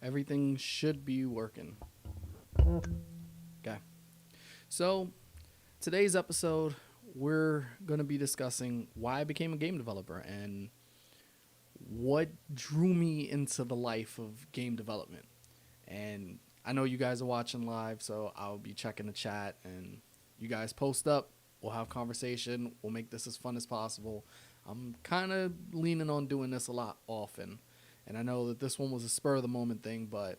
Everything should be working. Okay. So, today's episode, we're going to be discussing why I became a game developer and what drew me into the life of game development. And I know you guys are watching live, so I'll be checking the chat and you guys post up. We'll have conversation. We'll make this as fun as possible. I'm kind of leaning on doing this a lot often. And I know that this one was a spur of the moment thing, but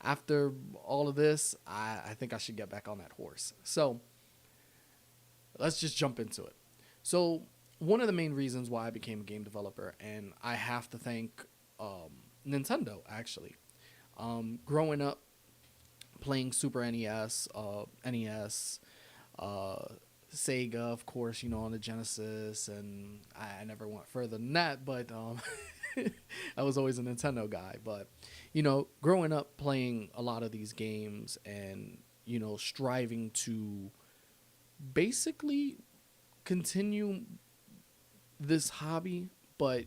after all of this, I think I should get back on that horse. So let's just jump into it. So, one of the main reasons why I became a game developer, and I have to thank Nintendo actually. Growing up, playing Super NES, NES, uh, Sega, of course, on the Genesis, and I never went further than that, but I was always a Nintendo guy. But, growing up playing a lot of these games and, striving to basically continue this hobby, but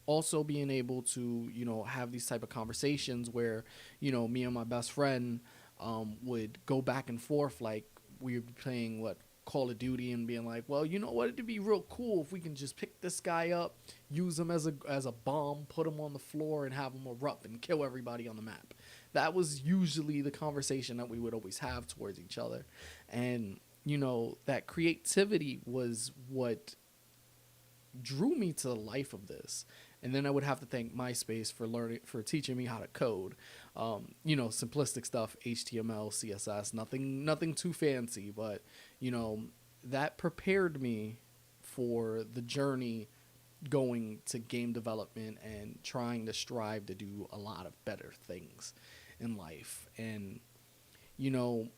also being able to have these type of conversations where me and my best friend would go back and forth, like we would be playing what Call of Duty and being like, well, you know what, it'd be real cool if we can just pick this guy up, use him as a bomb, put him on the floor and have him erupt and kill everybody on the map. That was usually the conversation that we would always have towards each other. And that creativity was what drew me to the life of this. And then I would have to thank MySpace for teaching me how to code. Simplistic stuff, HTML, CSS, nothing too fancy, but that prepared me for the journey going to game development and trying to strive to do a lot of better things in life. And you know,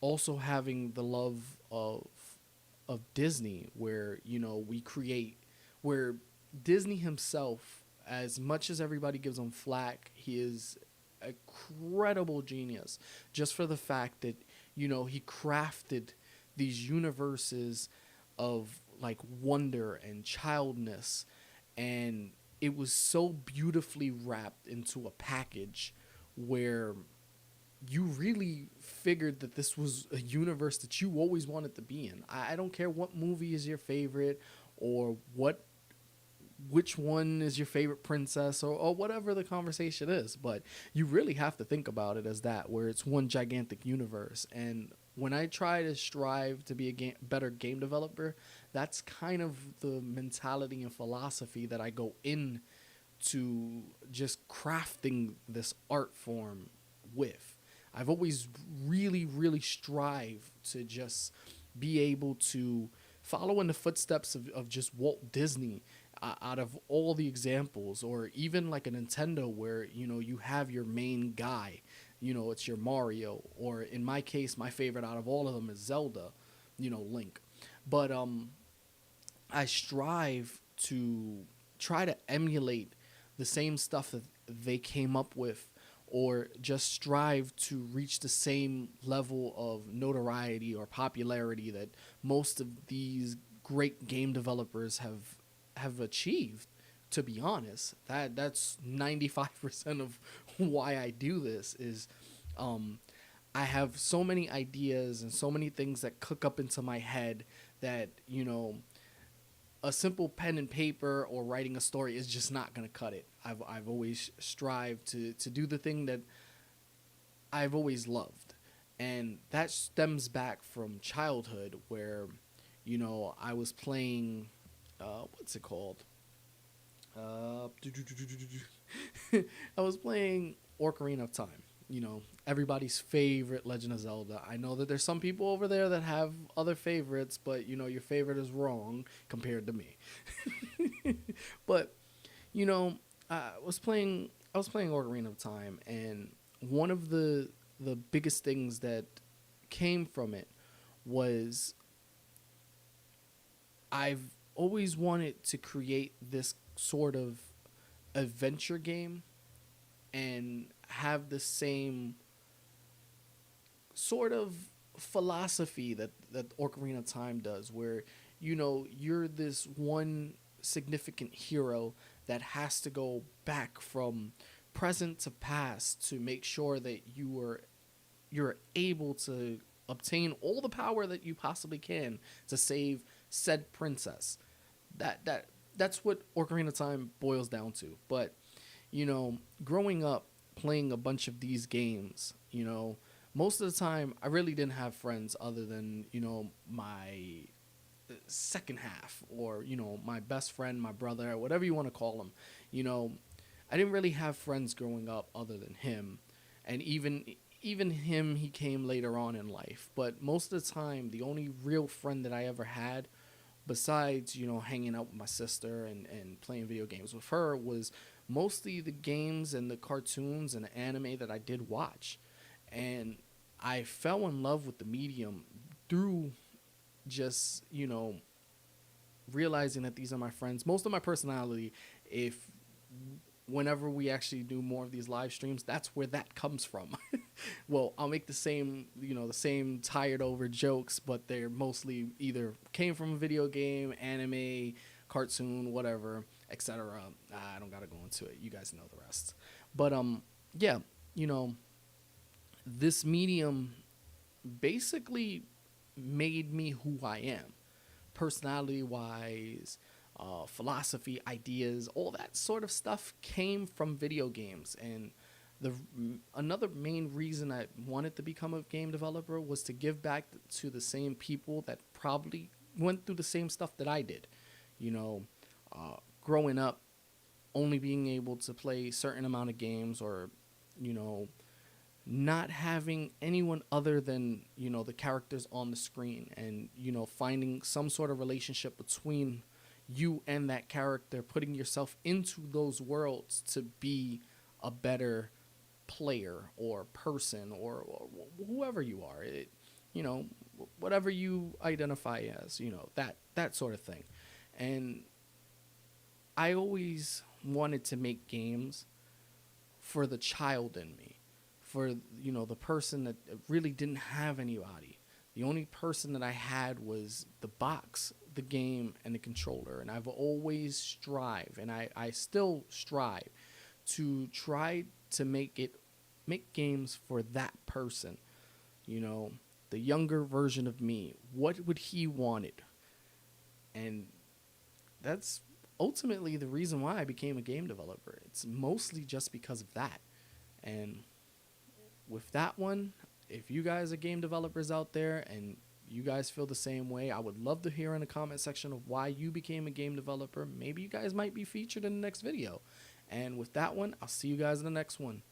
also having the love of Disney, where we create, where Disney himself, as much as everybody gives him flack, he is a incredible genius, just for the fact that he crafted these universes of like wonder and childness, and it was so beautifully wrapped into a package where you really figured that this was a universe that you always wanted to be in. I don't care what movie is your favorite, or which one is your favorite princess, or whatever the conversation is, but you really have to think about it as that, where it's one gigantic universe. And when I try to strive to be a better game developer, that's kind of the mentality and philosophy that I go in to just crafting this art form with. I've always really, really strive to just be able to follow in the footsteps of just Walt Disney, out of all the examples, or even like a Nintendo where you have your main guy, it's your Mario, or in my case, my favorite out of all of them is Zelda, Link. But I strive to try to emulate the same stuff that they came up with, or just strive to reach the same level of notoriety or popularity that most of these great game developers have achieved. To be honest, that's 95% of why I do this is I have so many ideas and so many things that cook up into my head that a simple pen and paper or writing a story is just not going to cut it. I've always strived to do the thing that I've always loved. And that stems back from childhood, where, I was playing, what's it called? Uh, I was playing Ocarina of Time. Everybody's favorite Legend of Zelda. I know that there's some people over there that have other favorites, but your favorite is wrong compared to me. But you know, I was playing Ocarina of Time, and one of the biggest things that came from it was I've always wanted to create this sort of adventure game and have the same sort of philosophy that Ocarina of Time does, where you're this one significant hero that has to go back from present to past to make sure that you're able to obtain all the power that you possibly can to save said princess. That's what Ocarina of Time boils down to. But growing up playing a bunch of these games, most of the time I really didn't have friends other than my second half, or my best friend, my brother, whatever you want to call him. I didn't really have friends growing up other than him, and even him, he came later on in life. But most of the time, the only real friend that I ever had, besides hanging out with my sister and playing video games with her, was mostly the games and the cartoons and the anime that I did watch. And I fell in love with the medium through just realizing that these are my friends. Most of my personality, if whenever we actually do more of these live streams, that's where that comes from. Well, I'll make the same tired over jokes, but they're mostly either came from a video game, anime, cartoon, whatever, etc. I don't gotta go into it. You guys know the rest. But yeah, this medium basically made me who I am, personality wise, philosophy, ideas, all that sort of stuff came from video games. And the another main reason I wanted to become a game developer was to give back to the same people that probably went through the same stuff that I did. You know, growing up, only being able to play certain amount of games, or you know, not having anyone other than the characters on the screen, and finding some sort of relationship between you and that character, putting yourself into those worlds to be a better player or person, or whoever you are, whatever you identify as, that sort of thing. And I always wanted to make games for the child in me, for the person that really didn't have anybody. The only person that I had was the box, the game, and the controller. And I've always strive, and I still strive to try to make games for that person. The younger version of me, what would he wanted? And that's ultimately the reason why I became a game developer. It's mostly just because of that. And with that one, if you guys are game developers out there and you guys feel the same way, I would love to hear in the comment section of why you became a game developer. Maybe you guys might be featured in the next video. And with that one, I'll see you guys in the next one.